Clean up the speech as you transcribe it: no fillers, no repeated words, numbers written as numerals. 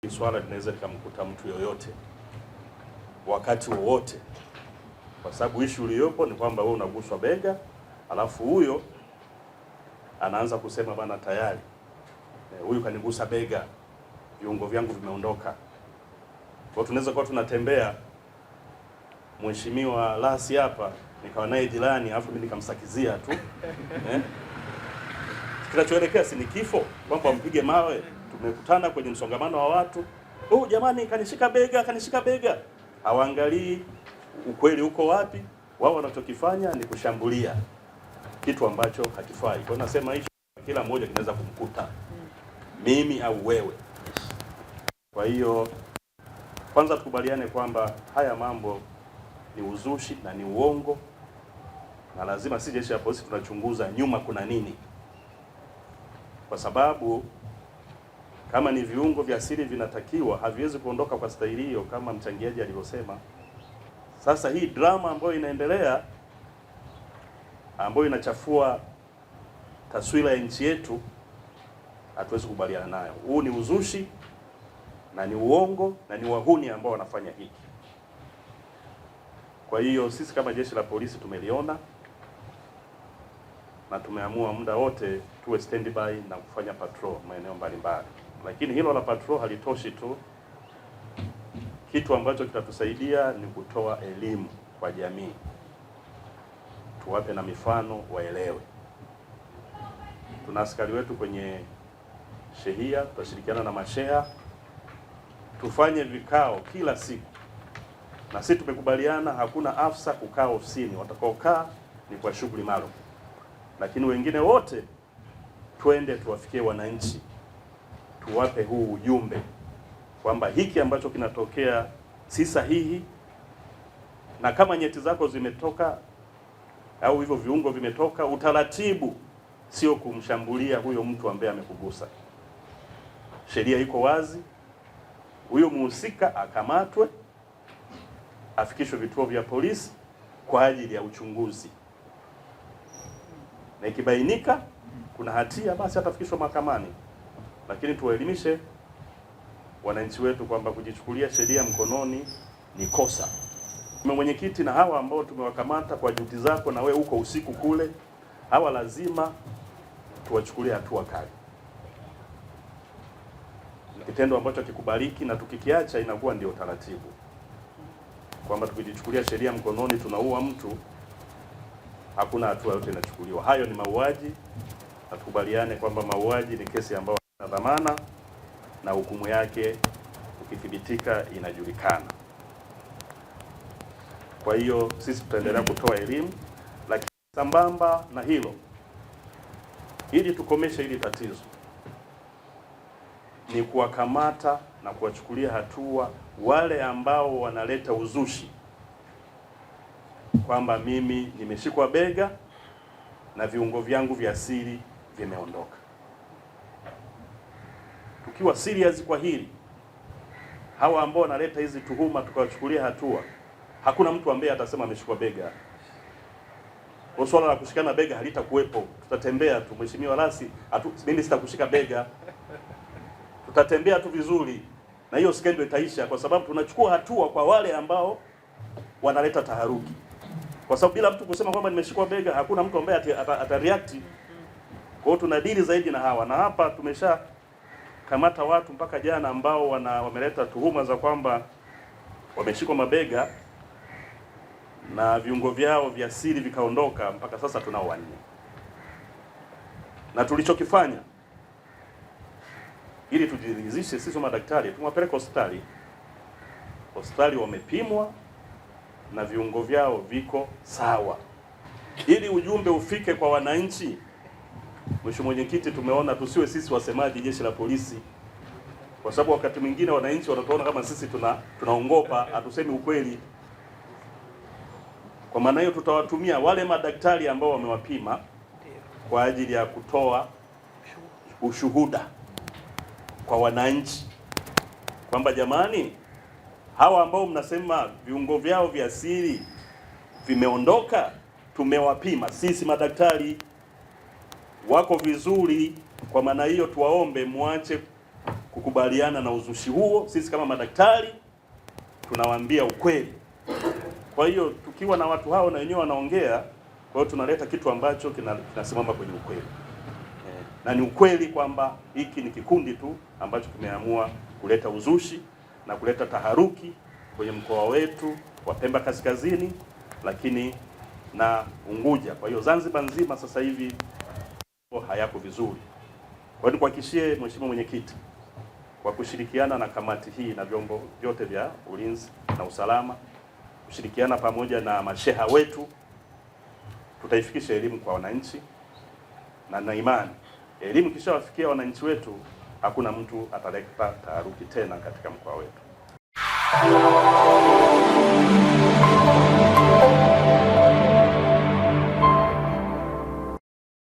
Swala linaweza likamkuta mtu yoyote wakati wowote, kwa sababu issue iliyopo ni kwamba wewe unaguswa bega, alafu huyo anaanza kusema bana, tayari huyu kanigusa bega, viungo vyangu vimeondoka. Kwa tunaweza kuwa tunatembea, mheshimiwa Lasi hapa nikawa naye jirani, alafu mimi nikamsakizia tu kinachoelekea si ni kifo, kwamba mpige mawe. Tumekutana kwenye msongamano wa watu, oh jamani, kanishika bega. Hawaangalii ukweli uko wapi. Wao wanachokifanya ni kushambulia kitu ambacho hakifai. Kwa nasema hicho kila mmoja kinaweza kumkuta, mimi au wewe. Kwa hiyo kwanza tukubaliane kwamba haya mambo ni uzushi na ni uongo, na lazima si jeshi la polisi tunachunguza nyuma kuna nini, kwa sababu kama ni viungo vya siri vinatakiwa, haviwezi kuondoka kwa staili hiyo kama mchangiaji alivyosema. Sasa hii drama ambayo inaendelea, ambayo inachafua taswira ya nchi yetu, hatuwezi kubaliana nayo. Huu ni uzushi na ni uongo na ni wahuni ambao wanafanya hiki. Kwa hiyo sisi kama jeshi la polisi tumeliona na tumeamua muda wote tuwe standby na kufanya patrol maeneo mbalimbali. Lakini hilo la patrol halitoshi tu. Kitu ambacho kitatusaidia ni kutoa elimu kwa jamii, tuwape na mifano waelewe. Tuna askari wetu kwenye shehia, tutashirikiana na masheha tufanye vikao kila siku, na sisi tumekubaliana hakuna afisa kukaa ofisini, watakaokaa ni kwa shughuli maalum, lakini wengine wote twende tuwafikie wananchi, tuwape huu ujumbe kwamba hiki ambacho kinatokea si sahihi, na kama nyeti zako zimetoka au hivyo viungo vimetoka, utaratibu sio kumshambulia huyo mtu ambaye amekugusa. Sheria iko wazi, huyo muhusika akamatwe, afikishwe vituo vya polisi kwa ajili ya uchunguzi, na ikibainika kuna hatia basi atafikishwa mahakamani. Lakini tuwaelimishe wananchi wetu kwamba kujichukulia sheria mkononi ni kosa. Mwenyekiti, na hawa ambao tumewakamata kwa juhudi zako, na we uko usiku kule, hawa lazima tuwachukulie hatua kali. Ni kitendo ambacho kikubaliki, na tukikiacha inakuwa ndio taratibu, kwamba tukijichukulia sheria mkononi tunaua mtu, hakuna hatua yote inachukuliwa. Hayo ni mauaji, na tukubaliane kwamba mauaji ni kesi ambayo ina dhamana na hukumu yake ukithibitika inajulikana. Kwa hiyo sisi tutaendelea kutoa elimu, lakini sambamba na hilo, ili tukomeshe hili tatizo, ni kuwakamata na kuwachukulia hatua wale ambao wanaleta uzushi kwamba mimi nimeshikwa bega na viungo vyangu vya siri vimeondoka. Tukiwa serious kwa hili, hawa ambao wanaleta hizi tuhuma tukawachukulia hatua, hakuna mtu ambaye atasema ameshikwa bega. Kwa swala la kushikana bega halitakuwepo. Tutatembea tu, Mheshimiwa Lasi, mimi sitakushika bega. Tutatembea tu vizuri na hiyo skendo itaisha, kwa sababu tunachukua hatua kwa wale ambao wanaleta taharuki. Kwa sababu bila mtu kusema kwamba nimeshikwa bega, hakuna mtu ambaye atareact. Kwa hiyo tunadili zaidi na hawa, na hapa tumesha kamata watu mpaka jana ambao wameleta tuhuma za kwamba wameshikwa mabega na viungo vyao vya siri vikaondoka. Mpaka sasa tunao 4. Na tulichokifanya ili tujiridhishe sisi madaktari, tumewapeleka hospitali wamepimwa na viungo vyao viko sawa, ili ujumbe ufike kwa wananchi. Mheshimiwa Mwenyekiti, tumeona tusiwe sisi wasemaji jeshi la polisi, kwa sababu wakati mwingine wananchi wanatuona kama sisi tunaongopa, hatusemi ukweli. Kwa maana hiyo tutawatumia wale madaktari ambao wamewapima kwa ajili ya kutoa ushuhuda kwa wananchi kwamba jamani, hawa ambao mnasema viungo vyao vya siri vimeondoka, tumewapima. Sisi madaktari wako vizuri, kwa maana hiyo tuwaombe muache kukubaliana na uzushi huo. Sisi kama madaktari tunawaambia ukweli. Kwa hiyo tukiwa na watu hao na wenyewe wanaongea, kwa hiyo tunaleta kitu ambacho kinasimama kwenye ukweli. Na ni ukweli kwamba hiki ni kikundi tu ambacho kimeamua kuleta uzushi na kuleta taharuki kwenye mkoa wetu wa Pemba Kaskazini, lakini na Unguja. Kwa hiyo Zanzibar nzima sasa hivi hayako vizuri. Kwa hiyo nikuhakikishie Mheshimiwa Mwenyekiti, kwa kushirikiana na kamati hii na vyombo vyote vya ulinzi na usalama, kushirikiana pamoja na masheha wetu, tutaifikisha elimu kwa wananchi, na imani elimu kishawafikia wananchi wetu, hakuna mtu ataleta taharuki tena katika mkoa wetu.